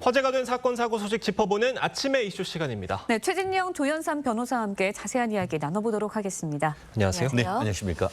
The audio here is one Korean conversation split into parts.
화제가 된 사건 사고 소식 짚어보는 아침의 이슈 시간입니다. 네, 최진영, 조현삼 변호사와 함께 자세한 이야기 나눠보도록 하겠습니다. 안녕하세요. 네, 안녕하십니까.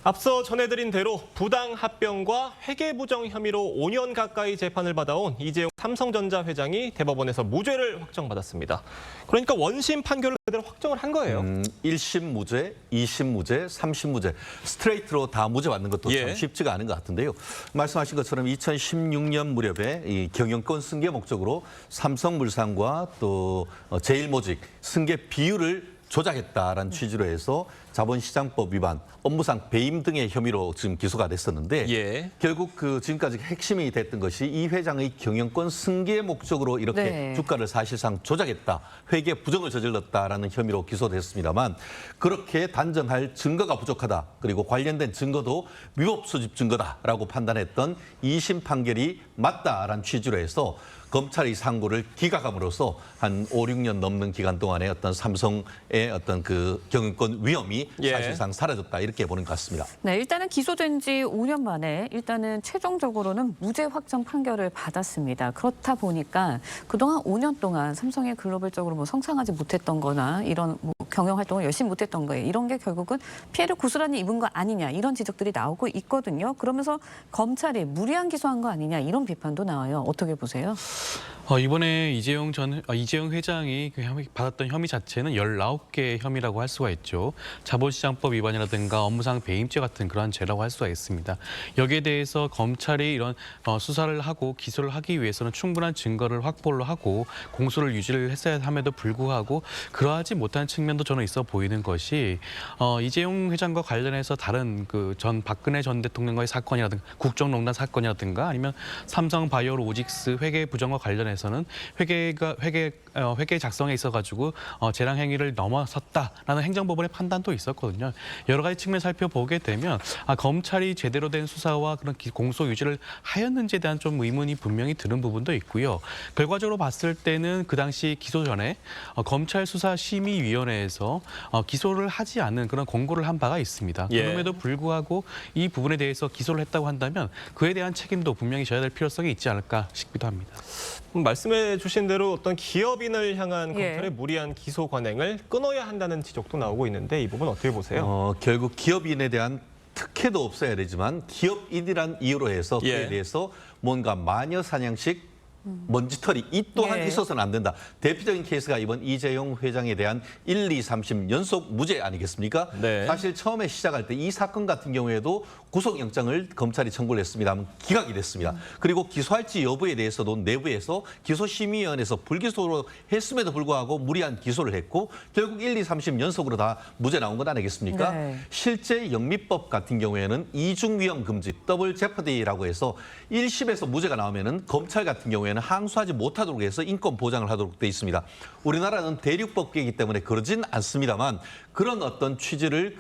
앞서 전해드린 대로 부당 합병과 회계부정 혐의로 5년 가까이 재판을 받아온 이재용 삼성전자 회장이 대법원에서 무죄를 확정받았습니다. 그러니까 원심 판결을 그대로 확정을 한 거예요. 1심 무죄, 2심 무죄, 3심 무죄 스트레이트로 다 무죄 받는 것도 참 쉽지가 않은 것 같은데요. 말씀하신 것처럼 2016년 무렵에 이 경영권 승계 목적으로 삼성물산과 또 제일모직 승계 비율을 조작했다라는 취지로 해서 자본시장법 위반, 업무상 배임 등의 혐의로 지금 기소가 됐었는데 결국 그 지금까지 핵심이 됐던 것이 이 회장의 경영권 승계 목적으로 이렇게 주가를 사실상 조작했다, 회계 부정을 저질렀다라는 혐의로 기소됐습니다만 그렇게 단정할 증거가 부족하다, 그리고 관련된 증거도 위법 수집 증거다라고 판단했던 2심 판결이 맞다라는 취지로 해서 검찰이 상고를 기각함으로써 한 5, 6년 넘는 기간 동안에 어떤 삼성의 어떤 그 경영권 위험이 사실상 사라졌다, 이렇게 보는 것 같습니다. 네, 일단은 기소된 지 5년 만에 일단은 최종적으로는 무죄 확정 판결을 받았습니다. 그렇다 보니까 그동안 5년 동안 삼성이 글로벌적으로 뭐 성장하지 못했던 거나 이런 뭐 경영 활동을 열심히 못했던 거예요. 이런 게 결국은 피해를 고스란히 입은 거 아니냐, 이런 지적들이 나오고 있거든요. 그러면서 검찰이 무리한 기소한 거 아니냐, 이런 비판도 나와요. 어떻게 보세요? 이번에 이재용 회장이 받았던 혐의 자체는 19개의 혐의라고 할 수가 있죠. 자본시장법 위반이라든가 업무상 배임죄 같은 그러한 죄라고 할 수가 있습니다. 여기에 대해서 검찰이 이런 수사를 하고 기소를 하기 위해서는 충분한 증거를 확보를 하고 공소를 유지를 했어야 함에도 불구하고 그러하지 못한 측면도 저는 있어 보이는 것이 이재용 회장과 관련해서 다른 그 박근혜 전 대통령과의 사건이라든가 국정농단 사건이라든가 아니면 삼성바이오로직스 회계 부정과 관련해서는 회계 작성에 있어가지고 재량 행위를 넘어섰다라는 행정법원의 판단도 있었거든요. 여러 가지 측면 살펴보게 되면 검찰이 제대로 된 수사와 그런 공소 유지를 하였는지에 대한 좀 의문이 분명히 드는 부분도 있고요. 결과적으로 봤을 때는 그 당시 기소 전에 검찰 수사심의위원회에서 기소를 하지 않는 그런 권고를 한 바가 있습니다. 그럼에도 불구하고 이 부분에 대해서 기소를 했다고 한다면 그에 대한 책임도 분명히 져야 될 필요성이 있지 않을까 싶기도 합니다. 말씀해 주신 대로 어떤 기업인을 향한 검찰의 무리한 기소 관행을 끊어야 한다는 지적도 나오고 있는데 이 부분 어떻게 보세요? 결국 기업인에 대한 특혜도 없어야 되지만 기업인이란 이유로 해서 그에 대해서 뭔가 마녀 사냥식 먼지털이 이 또한 있어서는 안 된다. 대표적인 케이스가 이번 이재용 회장에 대한 1, 2, 3심 연속 무죄 아니겠습니까? 사실 처음에 시작할 때 이 사건 같은 경우에도 구속영장을 검찰이 청구를 했습니다만 기각이 됐습니다. 그리고 기소할지 여부에 대해서도 내부에서 기소심의위원회에서 불기소로 했음에도 불구하고 무리한 기소를 했고 결국 1, 2, 3심 연속으로 다 무죄 나온 것 아니겠습니까? 실제 영미법 같은 경우에는 이중위험 금지, 더블 제퍼디라고 해서 1심에서 무죄가 나오면은 검찰 같은 경우에는 항소하지 못하도록 해서 인권 보장을 하도록 돼 있습니다. 우리나라는 대륙법계이기 때문에 그러진 않습니다만 그런 어떤 취지를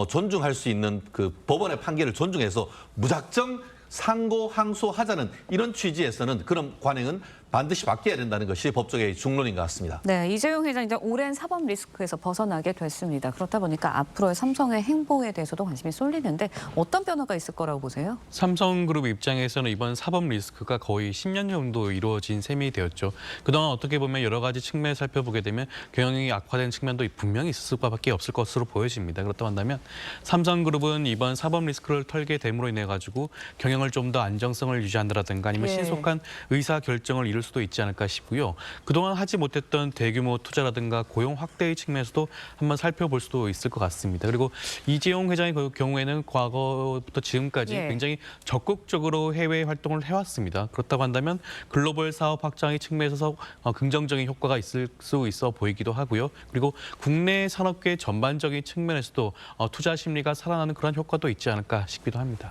존중할 수 있는 그 법원의 판결을 존중해서 무작정 상고 항소하자는 이런 취지에서는 그런 관행은 반드시 바뀌어야 된다는 것이 법조계의 중론인 것 같습니다. 네, 이재용 회장 이제 오랜 사법 리스크에서 벗어나게 됐습니다. 그렇다 보니까 앞으로의 삼성의 행보에 대해서도 관심이 쏠리는데 어떤 변화가 있을 거라고 보세요? 삼성그룹 입장에서는 이번 사법 리스크가 거의 10년 정도 이루어진 셈이 되었죠. 그동안 어떻게 보면 여러 가지 측면을 살펴보게 되면 경영이 악화된 측면도 분명히 있을 수밖에 없을 것으로 보여집니다. 그렇다고 한다면 삼성그룹은 이번 사법 리스크를 털게 됨으로 인해 가지고 경영을 좀 더 안정성을 유지한다든가 아니면 신속한 의사 결정을 이룰 수도 있지 않을까 싶고요. 그동안 하지 못했던 대규모 투자라든가 고용 확대의 측면에서도 한번 살펴볼 수도 있을 것 같습니다. 그리고 이재용 회장의 경우에는 과거부터 지금까지 굉장히 적극적으로 해외 활동을 해왔습니다. 그렇다고 한다면 글로벌 사업 확장의 측면에서 긍정적인 효과가 있을 수 있어 보이기도 하고요. 그리고 국내 산업계 전반적인 측면에서도 투자 심리가 살아나는 그런 효과도 있지 않을까 싶기도 합니다.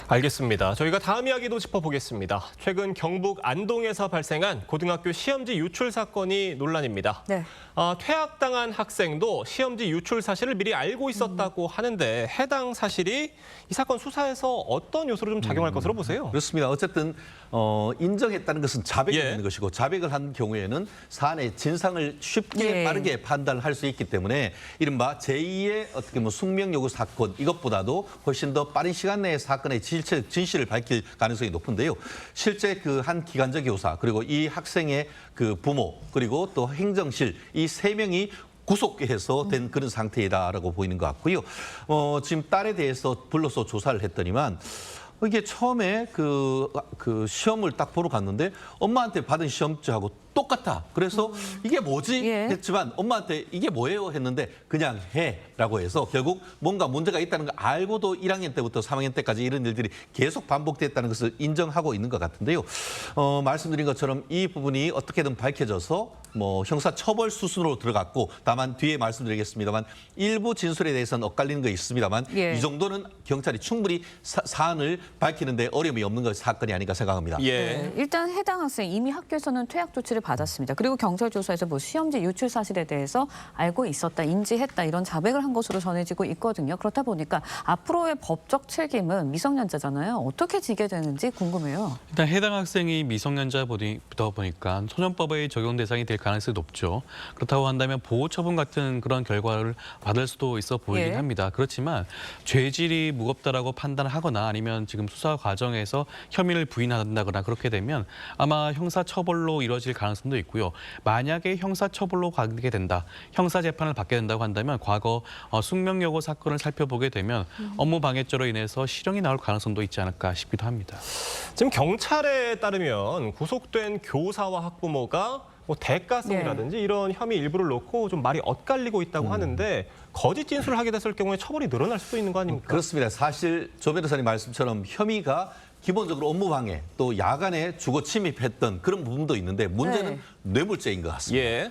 알겠습니다. 저희가 다음 이야기도 짚어보겠습니다. 최근 경북 안동에서 발생한 고등학교 시험지 유출 사건이 논란입니다. 퇴학당한 학생도 시험지 유출 사실을 미리 알고 있었다고 하는데 해당 사실이 이 사건 수사에서 어떤 요소로 좀 작용할 것으로 보세요? 그렇습니다. 어쨌든 인정했다는 것은 자백이 예. 있는 것이고 자백을 한 경우에는 사안의 진상을 쉽게 예. 빠르게 판단할 수 있기 때문에 이른바 제2의 어떻게 뭐 숙명 요구 사건 이것보다도 훨씬 더 빠른 시간 내에 사건의 진실을 밝힐 가능성이 높은데요. 실제 그 한 기관적 교사 그리고 이 학생의 그 부모 그리고 또 행정실 이 세 명이 구속해서 된 그런 상태이다라고 보이는 것 같고요. 지금 딸에 대해서 불러서 조사를 했더니만 이게 처음에 그 시험을 딱 보러 갔는데 엄마한테 받은 시험지하고 똑같아. 그래서 이게 뭐지? 예. 했지만 엄마한테 이게 뭐예요? 했는데 그냥 해라고 해서 결국 뭔가 문제가 있다는 걸 알고도 1학년 때부터 3학년 때까지 이런 일들이 계속 반복됐다는 것을 인정하고 있는 것 같은데요. 말씀드린 것처럼 이 부분이 어떻게든 밝혀져서 뭐 형사처벌 수순으로 들어갔고 다만 뒤에 말씀드리겠습니다만 일부 진술에 대해서는 엇갈리는 거 있습니다만 예. 이 정도는 경찰이 충분히 사안을 밝히는데 어려움이 없는 것 사건이 아닌가 생각합니다. 예. 네, 일단 해당 학생 이미 학교에서는 퇴학 조치를 받았습니다. 그리고 경찰 조사에서 뭐 시험지 유출 사실에 대해서 알고 있었다, 인지했다 이런 자백을 한 것으로 전해지고 있거든요. 그렇다 보니까 앞으로의 법적 책임은 미성년자잖아요. 어떻게 지게 되는지 궁금해요. 일단 해당 학생이 미성년자다 보니까 소년법의 적용 대상이 될 가능성이 높죠. 그렇다고 한다면 보호 처분 같은 그런 결과를 받을 수도 있어 보이긴 예. 합니다. 그렇지만 죄질이 무겁다라고 판단하거나 아니면 지금 수사 과정에서 혐의를 부인한다거나 그렇게 되면 아마 형사처벌로 이뤄질 가능성도 있고요. 만약에 형사처벌로 가게 된다, 형사재판을 받게 된다고 한다면 과거 숙명여고 사건을 살펴보게 되면 업무방해죄로 인해서 실형이 나올 가능성도 있지 않을까 싶기도 합니다. 지금 경찰에 따르면 구속된 교사와 학부모가 뭐 대가성이라든지 이런 혐의 일부를 놓고 좀 말이 엇갈리고 있다고 하는데 거짓 진술을 하게 됐을 경우에 처벌이 늘어날 수도 있는 거 아닙니까? 그렇습니다. 사실 조 변호사님 말씀처럼 혐의가 기본적으로 업무방해 또 야간에 주거 침입했던 그런 부분도 있는데 문제는 네. 뇌물죄인 것 같습니다. 예.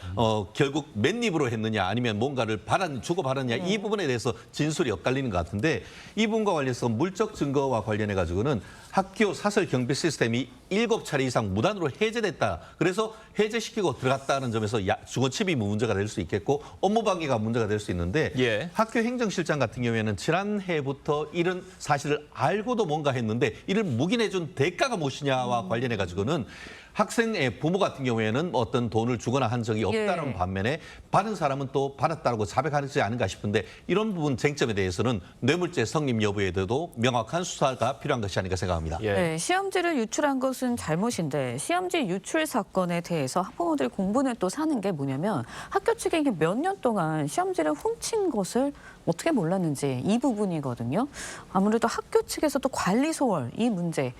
결국 맨입으로 했느냐 아니면 뭔가를 주고받았느냐 이 부분에 대해서 진술이 엇갈리는 것 같은데 이 부분과 관련해서 물적 증거와 관련해 가지고는 학교 사설 경비 시스템이 7차례 이상 무단으로 해제됐다. 그래서 해제시키고 들어갔다는 점에서 주거 침입이 문제가 될 수 있겠고 업무방해가 문제가 될 수 있는데 예. 학교 행정실장 같은 경우에는 지난해부터 이런 사실을 알고도 뭔가 했는데 이를 묵인해준 대가가 무엇이냐와 관련해 가지고는 학생의 부모 같은 경우에는 어떤 돈을 주거나 한 적이 없다는 예. 반면에 받은 사람은 또 받았다고 자백하지 않은가 싶은데 이런 부분 쟁점에 대해서는 뇌물죄 성립 여부에 대해서도 명확한 수사가 필요한 것이 아닌가 생각합니다. 예. 네, 시험지를 유출한 것은 잘못인데 시험지 유출 사건에 대해서 학부모들이 공분을 또 사는 게 뭐냐면 학교 측이 이게 몇 년 동안 시험지를 훔친 것을 어떻게 몰랐는지 이 부분이거든요. 아무래도 학교 측에서도 관리 소홀 이 문제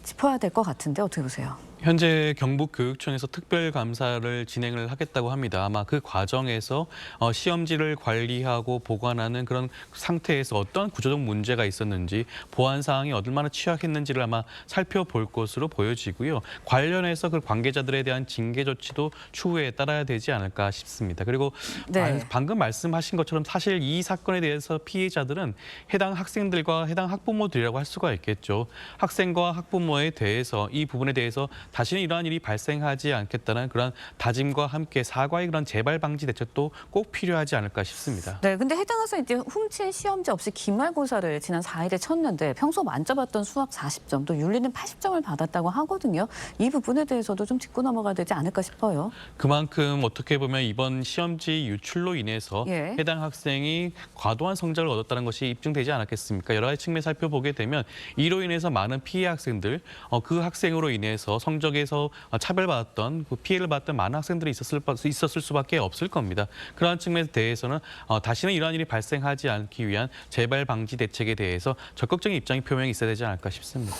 짚어야 될 것 같은데 어떻게 보세요? 현재 경북교육청에서 특별감사를 진행을 하겠다고 합니다. 아마 그 과정에서 시험지를 관리하고 보관하는 그런 상태에서 어떤 구조적 문제가 있었는지 보안 사항이 얼마나 취약했는지를 아마 살펴볼 것으로 보여지고요. 관련해서 그 관계자들에 대한 징계 조치도 추후에 따라야 되지 않을까 싶습니다. 그리고 네. 방금 말씀하신 것처럼 사실 이 사건에 대해서 피해자들은 해당 학생들과 해당 학부모들이라고 할 수가 있겠죠. 학생과 학부모에 대해서 이 부분에 대해서 다시는 이러한 일이 발생하지 않겠다는 그런 다짐과 함께 사과의 그런 재발 방지 대책도 꼭 필요하지 않을까 싶습니다. 네, 근데 해당 학생이 이제 훔친 시험지 없이 기말고사를 지난 4일에 쳤는데 평소 만져봤던 수학 40점, 또 윤리는 80점을 받았다고 하거든요. 이 부분에 대해서도 좀 짚고 넘어가야 되지 않을까 싶어요. 그만큼 어떻게 보면 이번 시험지 유출로 인해서 예. 해당 학생이 과도한 성적을 얻었다는 것이 입증되지 않았겠습니까? 여러 가지 측면 살펴보게 되면 이로 인해서 많은 피해 학생들, 그 학생으로 인해서 성적에서 차별받았던 그 피해를 받았던 많은 학생들이 있었을 수밖에 없을 겁니다. 그러한 측면에 대해서는 다시는 이러한 일이 발생하지 않기 위한 재발 방지 대책에 대해서 적극적인 입장이 표명이 있어야 되지 않을까 싶습니다.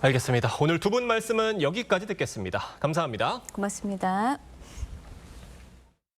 알겠습니다. 오늘 두 분 말씀은 여기까지 듣겠습니다. 감사합니다. 고맙습니다.